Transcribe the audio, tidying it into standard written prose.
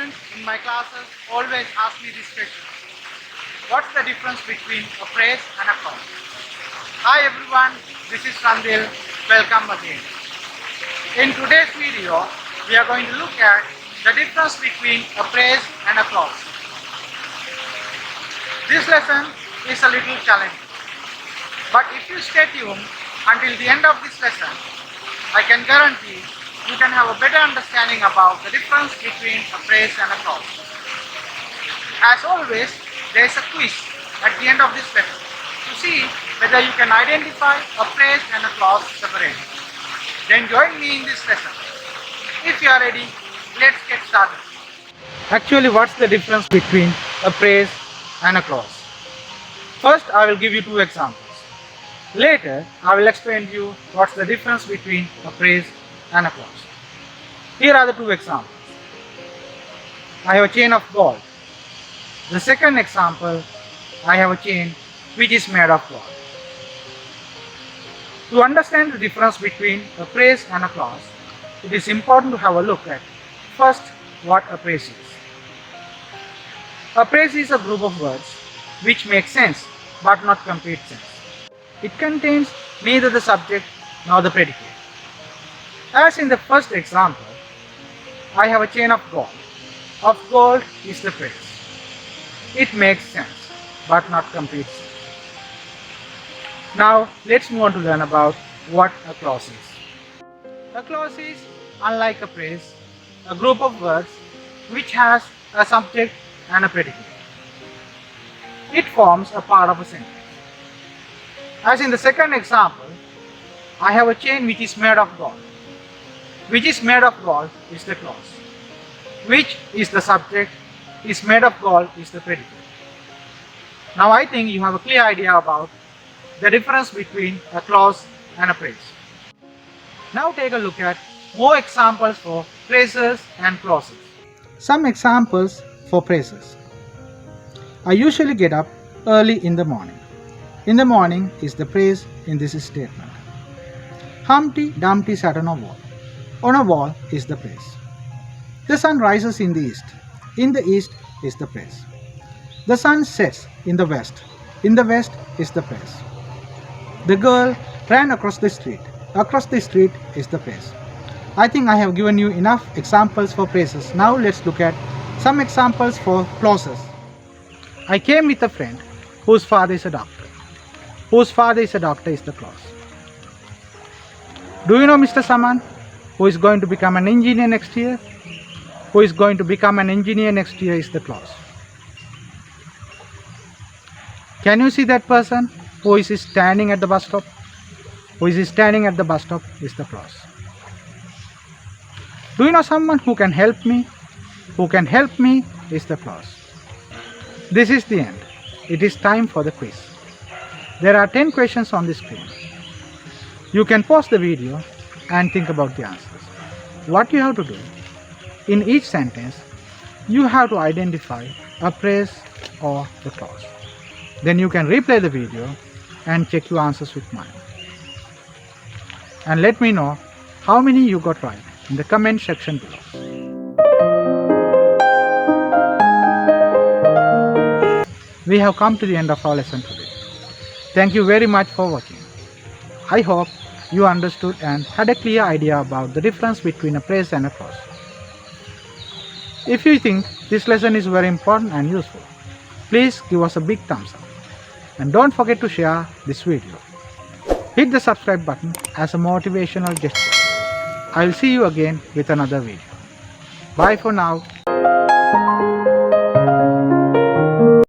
students in my classes always ask me this question. What's the difference between a praise and a clause? Hi everyone, this is Randil. Welcome again. In today's video, we are going to look at the difference between a praise and a clause. This lesson is a little challenging, but if you stay tuned until the end of this lesson, I can guarantee you can have a better understanding about the difference between a praise and a clause. As always, there is a quiz at the end of this lesson to see whether you can identify a praise and a clause separately. Then join me in this lesson. If you are ready, let's get started. Actually, what's the difference between a praise and a clause? First, I will give you two examples. Later, I will explain to you what's the difference between a praise and a clause. Here are the two examples. I have a chain of gold. The second example, I have a chain which is made of gold. To understand the difference between a praise and a clause, it is important to have a look at first what a praise is. A praise is a group of words which make sense but not complete sense. It contains neither the subject nor the predicate. As in the first example, I have a chain of gold. Of gold is the praise. It makes sense but not complete sense. Now let's move on to learn about what a clause is. A clause is, unlike a praise, a group of words which has a subject and a predicate. It forms a part of a sentence. As in the second example, I have a chain which is made of gold. Which is made of gold is the clause. Which is the subject, is made of gold is the predicate. Now I think you have a clear idea about the difference between a clause and a praise. Now take a look at more examples for praises and clauses. Some examples for praises. I usually get up early in the morning. In the morning is the praise in this statement. Humpty Dumpty sat on a wall. On a wall is the praise. The sun rises in the east. In the east is the praise. The sun sets in the west. In the west is the praise. The girl ran across the street. Across the street is the praise. I think I have given you enough examples for praises. Now let's look at some examples for clauses. I came with a friend whose father is a doctor. Whose father is a doctor is the clause. Do you know Mr. Saman, who is going to become an engineer next year? Who is going to become an engineer next year is the clause. Can you see that person who is standing at the bus stop? Who is standing at the bus stop is the clause. Do you know someone who can help me? Who can help me is the clause. This is the end. It is time for the quiz. There are 10 questions on the screen. You can pause the video and think about the answers. What you have to do, in each sentence, you have to identify a praise or the clause. Then you can replay the video and check your answers with mine. And let me know how many you got right in the comment section below. We have come to the end of our lesson today. Thank you very much for watching. I hope you understood and had a clear idea about the difference between a praise and a clause. If you think this lesson is very important and useful, please give us a big thumbs up. And don't forget to share this video. Hit the subscribe button as a motivational gesture. I will see you again with another video. Bye for now.